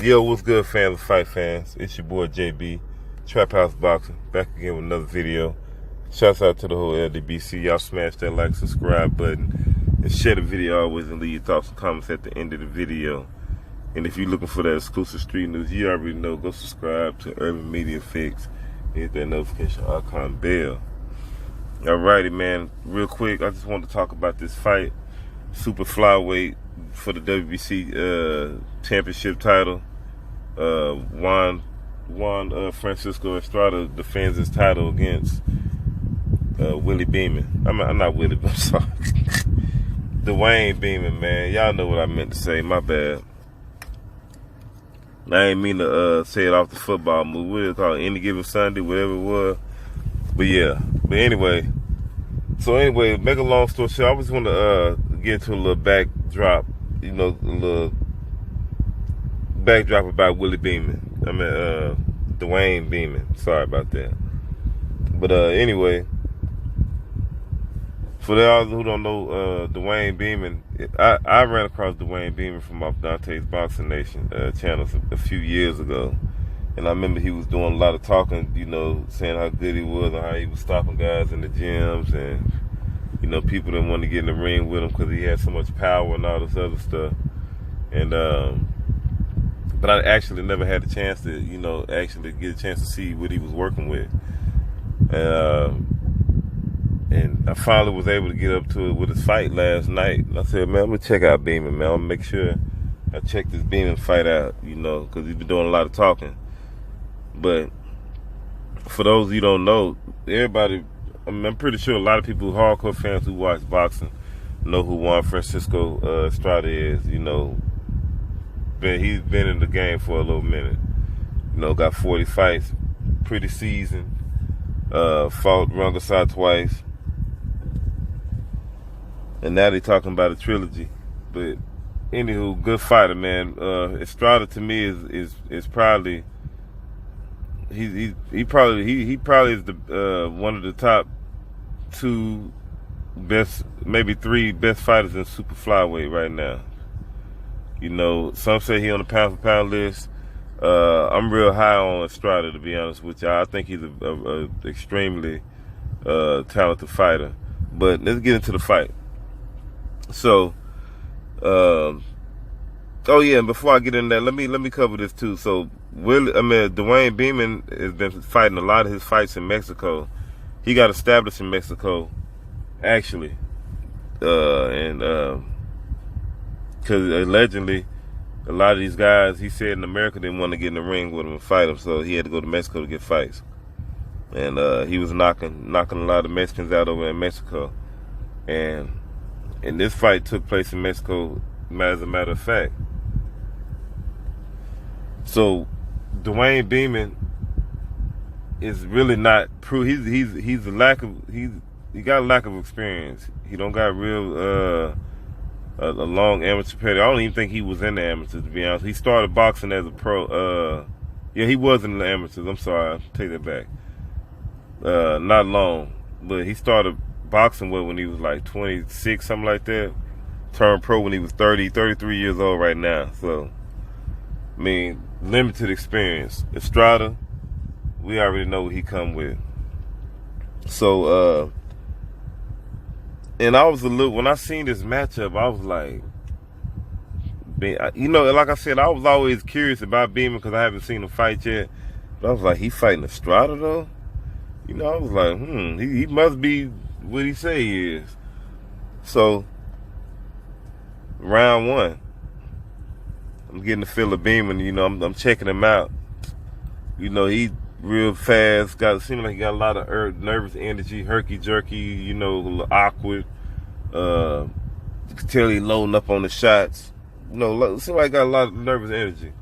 Yo, what's good, fans of fight fans? It's your boy JB, Trap House Boxing, back again with another video. Shouts out to the whole LDBC. Y'all smash that like, subscribe button, and share the video always, and leave your thoughts and comments at the end of the video. And if you're looking for that exclusive street news, you already know, go subscribe to Urban Media Fix, hit that notification icon bell. Alrighty, man, real quick, I just wanted to talk about this fight, super flyweight for the WBC championship title. Juan Francisco Estrada defends his title against Willie Beamon. I'm not Willie, but I'm sorry. Dewayne Beamon, man. Y'all know what I meant to say. My bad. I ain't mean to say it off the football move. What do they call it? Any Given Sunday, whatever it was. But yeah. But anyway. So anyway, make a long story short, I just want to get into a little backdrop. You know, a little backdrop about Willie Beamon. I mean, Dewayne Beamon. Sorry about that. But anyway, for those who don't know Dewayne Beamon, I ran across Dewayne Beamon from off Dante's Boxing Nation channels a few years ago. And I remember he was doing a lot of talking, you know, saying how good he was and how he was stopping guys in the gyms. And, you know, people didn't want to get in the ring with him because he had so much power and all this other stuff. And, but I actually never had a chance to, you know, actually get a chance to see what he was working with. And I finally was able to get up to it with his fight last night. And I said, man, I'm going to check out Beamon, man. I'm going to make sure I check this Beamon fight out, you know, because he's been doing a lot of talking. But for those you don't know, everybody, I'm pretty sure a lot of people, hardcore fans who watch boxing, know who Juan Francisco Estrada is, you know. He's been in the game for a little minute. You know, got 40 fights, pretty seasoned. Fought Rungaside twice. And now they're talking about a trilogy. But anywho, good fighter, man. Estrada to me is probably he probably is the one of the top two best, maybe three best fighters in super flyweight right now. You know, some say he on the pound for pound list. I'm real high on Estrada, to be honest with you. I think he's a extremely talented fighter. But let's get into the fight. So, oh yeah, and before I get in there, let me cover this too. So, Dewayne Beamon has been fighting a lot of his fights in Mexico. He got established in Mexico, actually, because allegedly, a lot of these guys, he said in America, didn't want to get in the ring with him and fight him, so he had to go to Mexico to get fights. And he was knocking a lot of Mexicans out over in Mexico. And this fight took place in Mexico, as a matter of fact. So Dewayne Beamon is really not proof. He got a lack of experience. He don't got real a long amateur period. I don't even think he was in the amateurs, to be honest. He started boxing as a pro. Yeah, he was in the amateurs. I'm sorry, I'll take that back. Not long, but he started boxing when he was like 26, something like that. Turned pro when he was 33 years old right now. So, I mean, limited experience. Estrada, we already know what he come with. So, and I was when I seen this matchup, I was like, you know, like I said, I was always curious about Beamon because I haven't seen him fight yet. But I was like, he fighting Estrada though? You know, I was like, he must be what he say he is. So, round one, I'm getting the feel of Beamon. You know, I'm checking him out. You know, he real fast. Seems like he got a lot of nervous energy, herky jerky. You know, a little awkward. You can tell he loading up on the shots. You know, seems like he got a lot of nervous energy.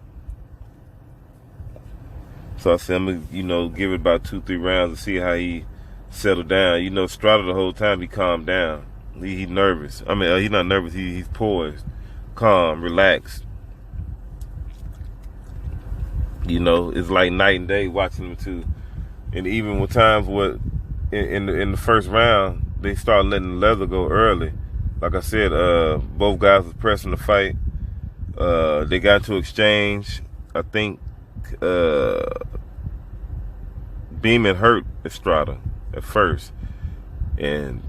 So I said, I'm gonna, you know, give it about 2-3 rounds to see how he settled down. You know, Estrada the whole time he calmed down. He nervous. I mean, he's not nervous. He's poised, calm, relaxed. You know, it's like night and day watching him too. And even with times in the first round, they started letting the leather go early. Like I said, both guys was pressing the fight. They got to exchange. I think Beamon hurt Estrada at first, and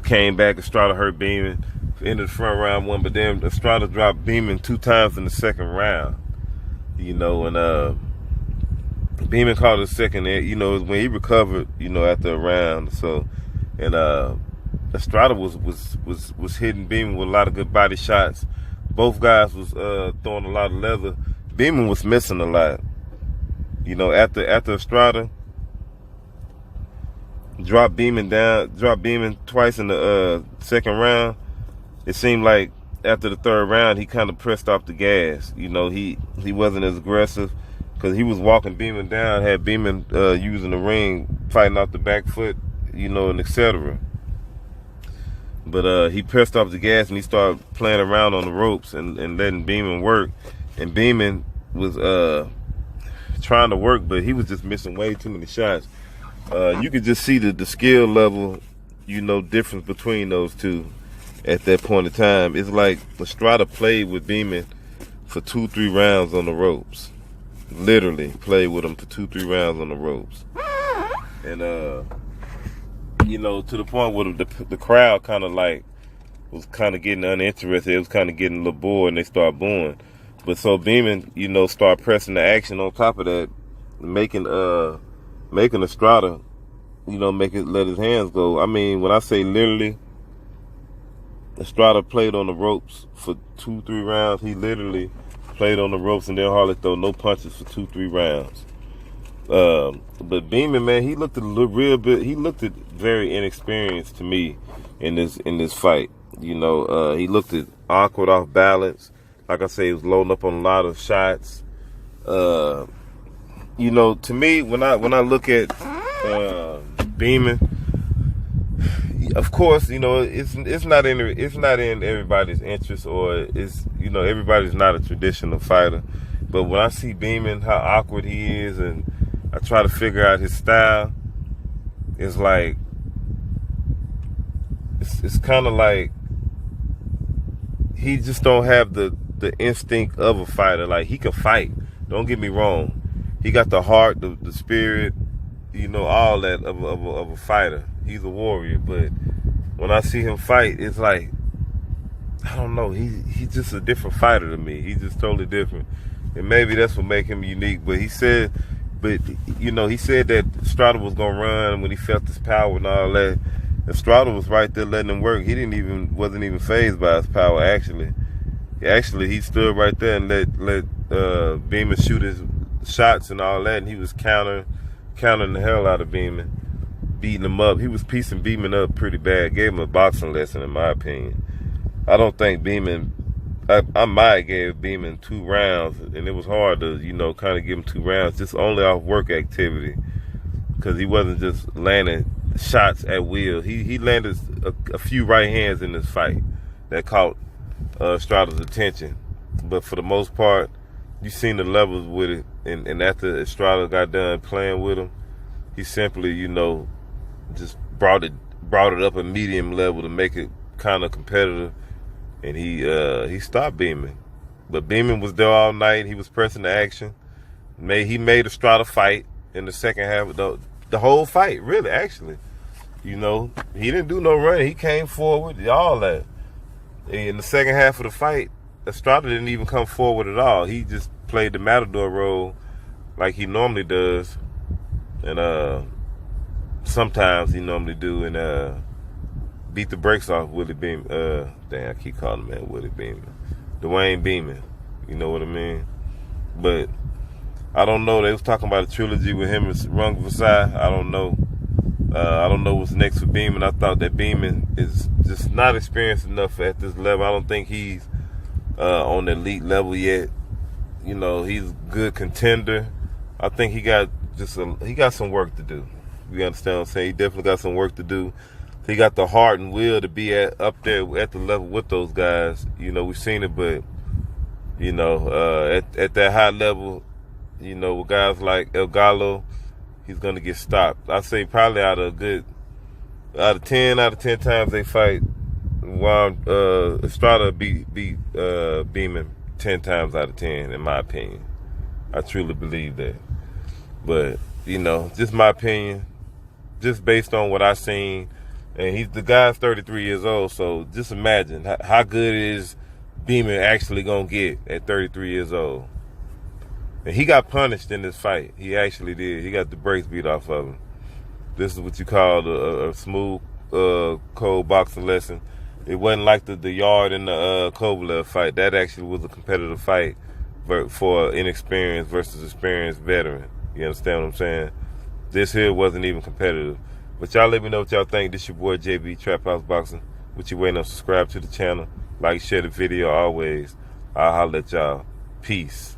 came back. Estrada hurt Beamon, ended the front round one, but then Estrada dropped Beamon 2 times in the second round. You know, and Beamon caught his second. You know, when he recovered. You know, after a round. So, and Estrada was hitting Beamon with a lot of good body shots. Both guys was throwing a lot of leather. Beamon was missing a lot. You know, after Estrada dropped Beamon twice in the second round, it seemed like after the third round he kind of pressed off the gas. You know, he wasn't as aggressive because he was walking Beamon down, had Beamon using the ring, fighting off the back foot, you know, and etc. But he pressed off the gas and he started playing around on the ropes and letting Beamon work. And Beamon was trying to work, but he was just missing way too many shots. You could just see the skill level, you know, difference between those two at that point in time. It's like Estrada played with Beamon for 2-3 rounds on the ropes. Literally played with him for 2-3 rounds on the ropes. And you know, to the point where the crowd kind of like was kind of getting uninterested. It was kind of getting a little bored, and they started booing. But so Beamon, you know, started pressing the action on top of that, making Estrada, you know, let his hands go. I mean, when I say literally, Estrada played on the ropes for 2-3 rounds. He literally played on the ropes and then hardly throw no punches for 2-3 rounds. But Beamon, man, he looked very inexperienced to me in this fight. You know, he looked awkward, off balance. Like I say, he was loading up on a lot of shots. You know, to me, when I look at Beamon, of course, you know, it's not in everybody's interest, or it's, you know, everybody's not a traditional fighter. But when I see Beamon, how awkward he is, and I try to figure out his style, it's like it's kind of like he just don't have the instinct of a fighter. Like, he can fight, don't get me wrong. He got the heart, the spirit, you know, all that of a fighter. He's a warrior. But when I see him fight, it's like, I don't know, he's just a different fighter to me. He's just totally different. And maybe that's what make him unique. But he said that Estrada was gonna run when he felt his power and all that. Estrada was right there letting him work. He wasn't even fazed by his power. Actually, he stood right there and let Beamon shoot his shots and all that, and he was countering the hell out of Beamon, beating him up. He was piecing Beamon up pretty bad. Gave him a boxing lesson, in my opinion. I don't think Beamon. I might have gave Beamon 2 rounds, and it was hard to, you know, kind of give him 2 rounds, just only off work activity, because he wasn't just landing shots at will. He landed a few right hands in this fight that caught Estrada's attention, but for the most part, you seen the levels with it. And after Estrada got done playing with him, he simply, you know, just brought it up a medium level to make it kind of competitive. And he stopped Beamon. But Beamon was there all night. He was pressing the action. He made Estrada fight in the second half of the whole fight, really, actually. You know, he didn't do no running. He came forward, all that. In the second half of the fight, Estrada didn't even come forward at all. He just played the matador role like he normally does. And sometimes he normally do, and beat the brakes off Willie Beamon. I keep calling him, man, Willie Beamon. Dewayne Beamon. You know what I mean? But I don't know. They was talking about a trilogy with him and Rung Vasai. I don't know. I don't know what's next for Beamon. I thought that Beamon is just not experienced enough at this level. I don't think he's on the elite level yet. You know, he's a good contender. I think he got some work to do. You understand what I'm saying? He definitely got some work to do. He got the heart and will to be up there at the level with those guys. You know, we've seen it, but, you know, at that high level, you know, with guys like El Gallo, he's going to get stopped. I say probably out of 10 times they fight, Juan Estrada beat Beamon 10 times out of 10, in my opinion. I truly believe that. But, you know, just my opinion, just based on what I seen. And the guy's 33 years old, so just imagine how good is Beamon actually going to get at 33 years old. And he got punished in this fight. He actually did. He got the brakes beat off of him. This is what you call a smooth, cold boxing lesson. It wasn't like the Yard and the Kovalev fight. That actually was a competitive fight for inexperienced versus experienced veteran. You understand what I'm saying? This here wasn't even competitive. But y'all let me know what y'all think. This your boy JB, Trap House Boxing. What you waiting on? Subscribe to the channel. Like, share the video always. I'll holler at y'all. Peace.